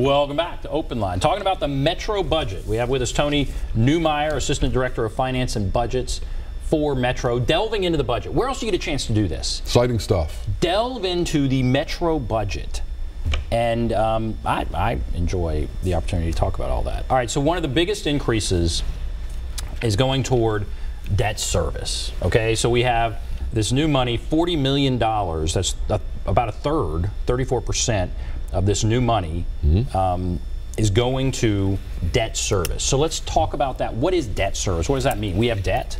Welcome back to OpenLine. Talking about the Metro budget. We have with us Tony Neumaier, Assistant Director of Finance and Budgets for Metro. Delving into the budget. Where else do you get a chance to do this? Exciting stuff. Delve into the Metro budget. And I enjoy the opportunity to talk about all that. All right, so one of the biggest increases is going toward debt service. Okay, so we have this new money, $40 million. That's about a third, 34% of this new money is going to debt service. So let's talk about that. What is debt service? What does that mean? We have debt?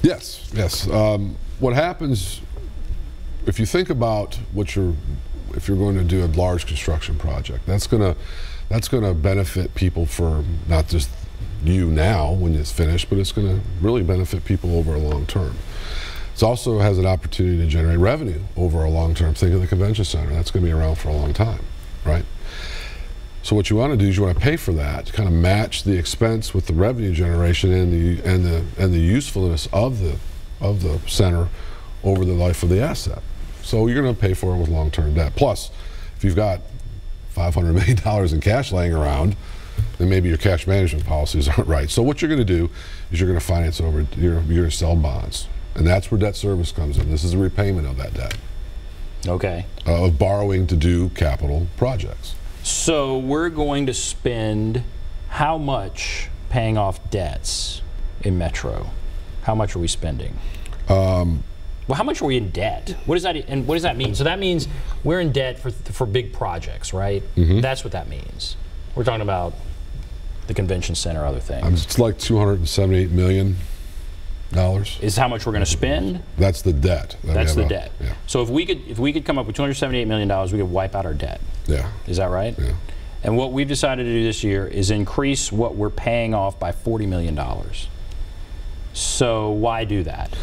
Yes, yes. What happens if you think about if you're going to do a large construction project, that's gonna benefit people for not just you now when it's finished, but it's going to really benefit people over a long term. It also has an opportunity to generate revenue over a long term. Think of the convention center. That's going to be around for a long time, right? So what you want to do is you want to pay for that, to kind of match the expense with the revenue generation and the usefulness of the center over the life of the asset. So you're going to pay for it with long-term debt. Plus, if you've got $500 million in cash laying around, then maybe your cash management policies aren't right. So what you're going to do is you're going to finance over. You're going to sell bonds, and that's where debt service comes in. This is a repayment of that debt. Okay. Of borrowing to do capital projects. So we're going to spend how much paying off debts in Metro? How much are we spending? Well, how much are we in debt? What does that mean? So that means we're in debt for big projects, right? That's what that means. We're talking about the convention center, other things. It's like $278 million. Is how much we're going to spend? That's the debt. That's the debt. Yeah. So if we could come up with $278 million, we could wipe out our debt. Yeah. Is that right? Yeah. And what we've decided to do this year is increase what we're paying off by $40 million. So why do that?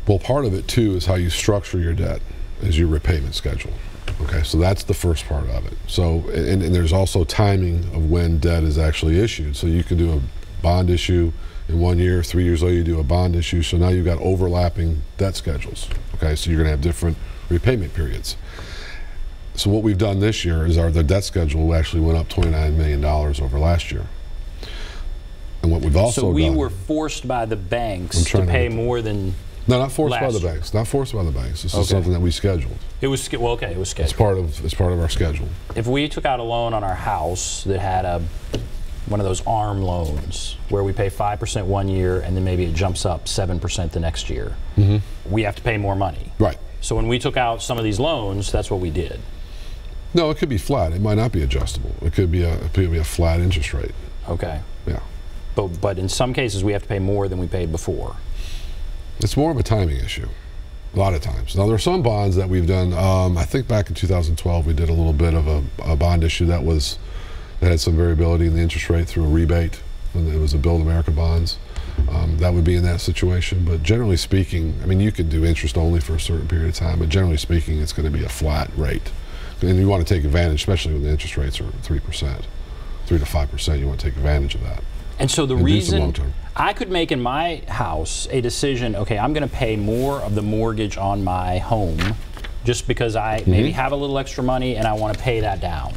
Well, part of it too is how you structure your debt, is your repayment schedule. Okay, so that's the first part of it. So, and there's also timing of when debt is actually issued. So you can do a bond issue in 1 year, 3 years later you do a bond issue. So now you've got overlapping debt schedules. Okay, so you're going to have different repayment periods. So what we've done this year is the debt schedule actually went up $29 million over last year. And what we've also done. So we were forced by the banks to pay more than. No, not forced by the banks. Not forced by the banks. This is something that we scheduled. It was well, okay. It was scheduled. It's part of our schedule. If we took out a loan on our house that had one of those ARM loans where we pay 5% 1 year and then maybe it jumps up 7% the next year, we have to pay more money. Right. So when we took out some of these loans, that's what we did. No, it could be flat. It might not be adjustable. It could be a flat interest rate. Okay. Yeah. But in some cases we have to pay more than we paid before. It's more of a timing issue, a lot of times. Now, there are some bonds that we've done. I think back in 2012, we did a little bit of a bond issue that had some variability in the interest rate through a rebate, when it was a Build America bonds. That would be in that situation. But generally speaking, I mean, you could do interest only for a certain period of time, but generally speaking, it's going to be a flat rate. And you want to take advantage, especially when the interest rates are 3%, 3 to 5%. You want to take advantage of that. And so the reason I could make in my house a decision, okay, I'm going to pay more of the mortgage on my home just because I maybe have a little extra money and I want to pay that down.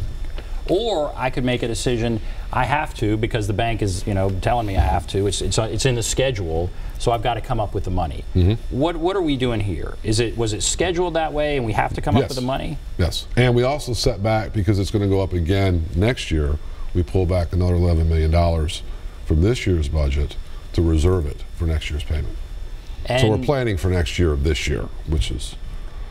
Or I could make a decision, I have to because the bank is, telling me I have to. It's in the schedule, so I've got to come up with the money. What are we doing here? Was it scheduled that way and we have to come up with the money? Yes. And we also set back because it's going to go up again next year. We pull back another $11 million from this year's budget to reserve it for next year's payment. And so we're planning for next year of this year, which is.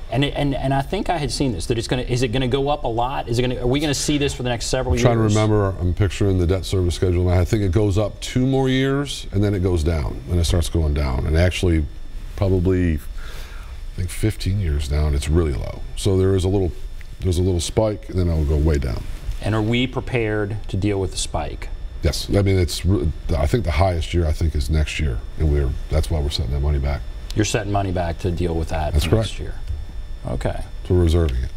And I think I had seen this, that is it going to go up a lot? Are we going to see this for the next several years? I'm trying to remember, I'm picturing the debt service schedule, and I think it goes up 2 more years, and then it goes down, and it starts going down. And actually, probably, I think 15 years down, it's really low. So there's a little spike, and then it'll go way down. And are we prepared to deal with the spike? Yes, I mean I think the highest year is next year, and that's why we're setting that money back. You're setting money back to deal with that next year. Okay. So we're reserving it.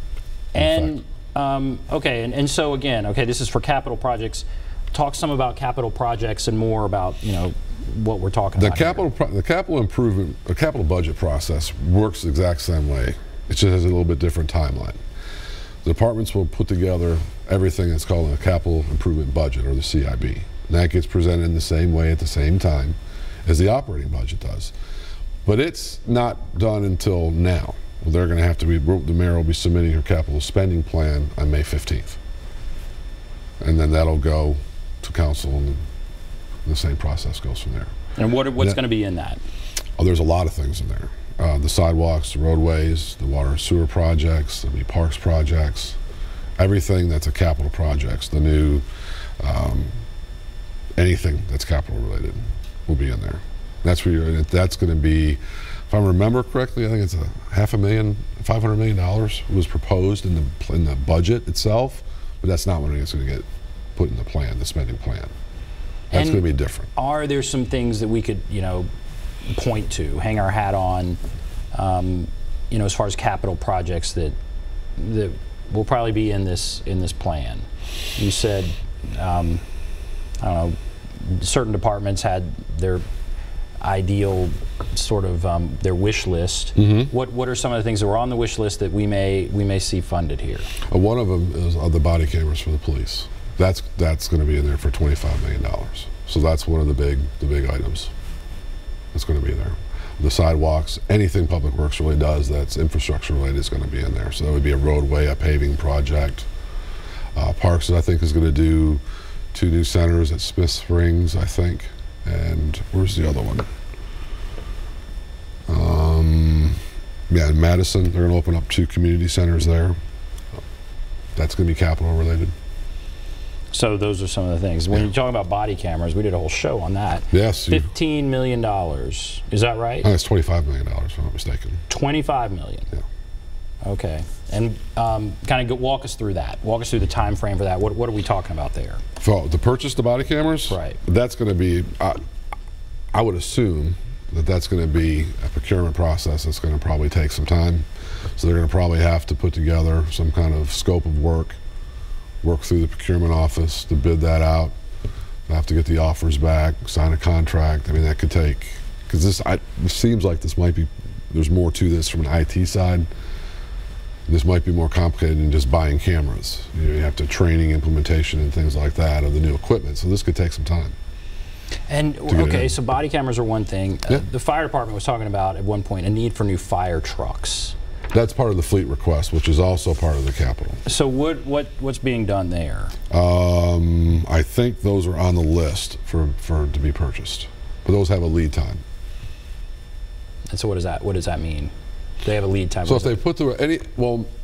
And okay, and so again, okay, this is for capital projects. Talk some about capital projects and more about what we're talking about. The capital budget process works the exact same way. It just has a little bit different timeline. The departments will put together everything that's called a capital improvement budget, or the CIB. And that gets presented in the same way at the same time as the operating budget does. But it's not done until now. Well, they're going to have to be, the mayor will be submitting her capital spending plan on May 15th. And then that'll go to council, and the same process goes from there. And what's going to be in that? Oh, there's a lot of things in there. The sidewalks, the roadways, the water and sewer projects, there'll be parks projects, everything that's a capital projects, the new, anything that's capital related will be in there. That's where that's going to be, if I remember correctly, I think it's $500 million was proposed in the budget itself, but that's not what it's going to get put in the plan, the spending plan. That's going to be different. Are there some things that we could, point to, hang our hat on, as far as capital projects that will probably be in this plan? You said, I don't know, certain departments had their ideal sort of their wish list. Mm-hmm. What are some of the things that were on the wish list that we may see funded here? One of them is the body cameras for the police. That's going to be in there for $25 million. So that's one of the big items that's going to be there. The sidewalks, anything Public Works really does that's infrastructure related is going to be in there. So that would be a roadway, a paving project. Parks, I think, is going to do 2 new centers at Smith Springs, I think. And where's the other one? Yeah, in Madison, they're going to open up 2 community centers there. That's going to be capital related. So those are some of the things. When you talk about body cameras, we did a whole show on that. Yes. $15 million. Is that right? Oh, it's $25 million, if I'm not mistaken. $25 million. Yeah. Okay. And kind of walk us through that. Walk us through the time frame for that. What are we talking about there? So to purchase the body cameras, right? That's going to be, I would assume that's going to be a procurement process that's going to probably take some time. So they're going to probably have to put together some kind of scope of work through the procurement office to bid that out. They'll have to get the offers back, sign a contract. I mean, that could take, because it seems like this might be, there's more to this from an IT side. This might be more complicated than just buying cameras. You have to training, implementation, and things like that of the new equipment. So this could take some time. And okay, so body cameras are one thing. Yeah. The fire department was talking about at one point a need for new fire trucks. That's part of the fleet request, which is also part of the capital. So what's being done there? I think those are on the list for to be purchased, but those have a lead time. And so what does that mean? They have a lead time. So if they put through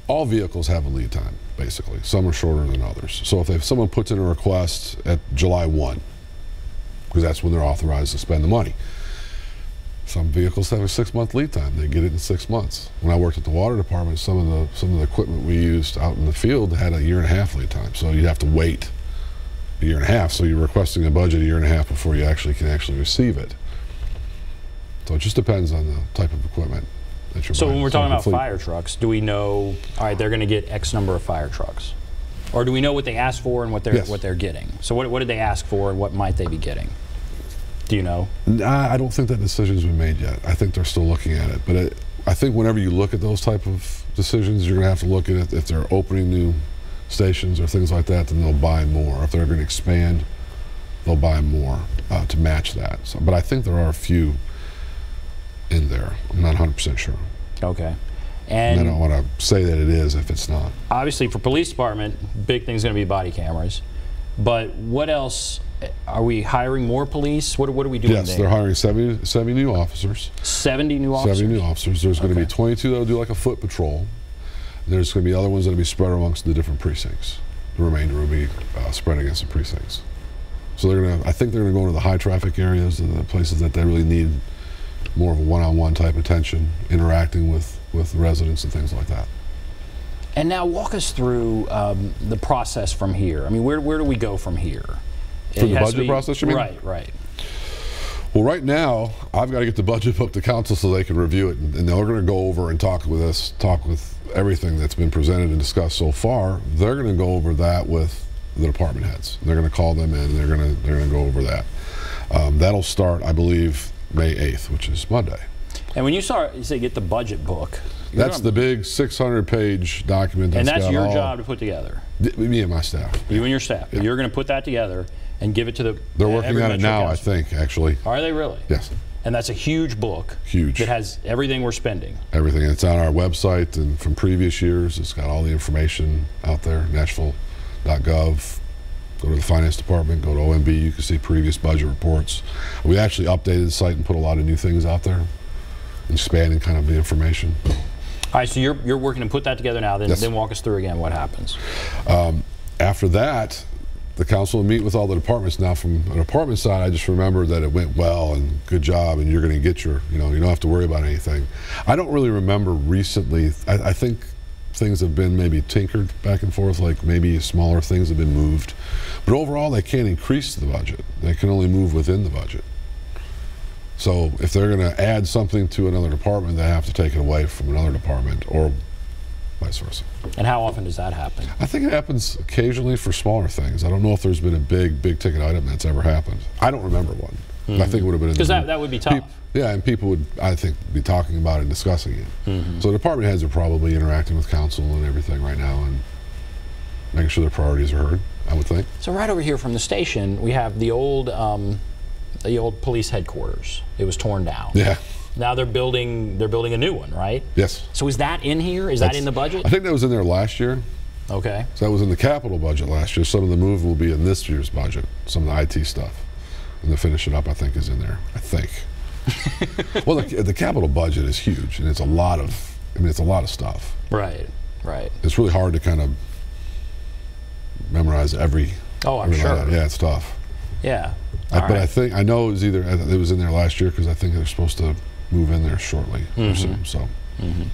all vehicles have a lead time, basically. Some are shorter than others. So if someone puts in a request at July 1, because that's when they're authorized to spend the money. Some vehicles have a 6-month lead time. They get it in 6 months. When I worked at the water department, some of the equipment we used out in the field had a 1.5 year lead time. So you have to wait a 1.5 years. So you're requesting a budget a 1.5 years before you can receive it. So it just depends on the type of equipment that you're buying. So when we're talking about fire trucks, do we know, all right, they're going to get X number of fire trucks? Or do we know what they asked for and what they're getting? So what did they ask for and what might they be getting? Do you know? I don't think that decision's been made yet. I think they're still looking at it. But I think whenever you look at those type of decisions, you're going to have to look at it. If they're opening new stations or things like that, then they'll buy more. If they're going to expand, they'll buy more to match that. So, but I think there are a few in there. I'm not 100% sure. Okay. And I don't want to say that it is if it's not. Obviously, for police department, big thing's going to be body cameras. But what else? Are we hiring more police? What are we doing there? Yes, they're hiring 70 new officers. 70 new officers? 70 new officers. There's going to be 22 that will do like a foot patrol. There's going to be other ones that will be spread amongst the different precincts. The remainder will be spread against the precincts. So they're going to, I think they're going to go into the high traffic areas and the places that they really need more of a one-on-one type attention, interacting with residents and things like that. And now walk us through the process from here. I mean, where do we go from here? For the budget process, you mean? Right. Well, right now, I've got to get the budget up to council so they can review it, and they're going to go over and talk with everything that's been presented and discussed so far. They're going to go over that with the department heads. They're going to call them in, and they're going to go over that. That'll start, I believe, May 8th, which is Monday. And when you say get the budget book, that's the big 600-page document. And that's your job to put together. Me and my staff. You and your staff. Yeah. You're going to put that together and give it to the. They're working on it now, I think, actually. Are they really? Yes. And that's a huge book. Huge. That has everything we're spending. Everything. It's on our website, and from previous years, it's got all the information out there. Nashville.gov. Go to the finance department. Go to OMB. You can see previous budget reports. We actually updated the site and put a lot of new things out there, expanding kind of the information. All right. So you're working to put that together now. Then yes. Then walk us through again what happens. After that, the council will meet with all the departments. Now, from a department side, I just remember that it went well and good job, and you're going to get your, you don't have to worry about anything. I don't really remember recently. I think things have been maybe tinkered back and forth, like maybe smaller things have been moved. But overall, they can't increase the budget. They can only move within the budget. So if they're going to add something to another department, they have to take it away from another department, or vice versa. And how often does that happen? I think it happens occasionally for smaller things. I don't know if there's been a big ticket item that's ever happened. I don't remember one. Mm-hmm. I think it would have been because that would be tough. Yeah, and people would, I think, be talking about it and discussing it. Mm-hmm. So the department heads are probably interacting with council and everything right now and making sure their priorities are heard, I would think. So right over here from the station, we have the old police headquarters. It was torn down. Yeah. Now they're building a new one, right? Yes. So is that in here? Is that in the budget? I think that was in there last year. Okay. So that was in the capital budget last year. Some of the move will be in this year's budget, some of the IT stuff. And to finish it up, I think, is in there. I think. Well, the capital budget is huge, and it's a lot of, it's a lot of stuff. Right, right. It's really hard to kind of memorize every. Oh, I'm sure. Yeah, it's tough. Yeah. But I know it was in there last year because I think they're supposed to move in there shortly or soon. So. Mm-hmm.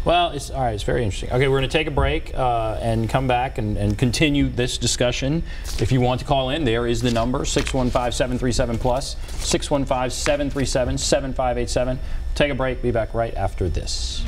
Well, it's all right. It's very interesting. Okay, we're going to take a break and come back and continue this discussion. If you want to call in, there is the number 615-737+, 615-737-7587. Take a break. Be back right after this.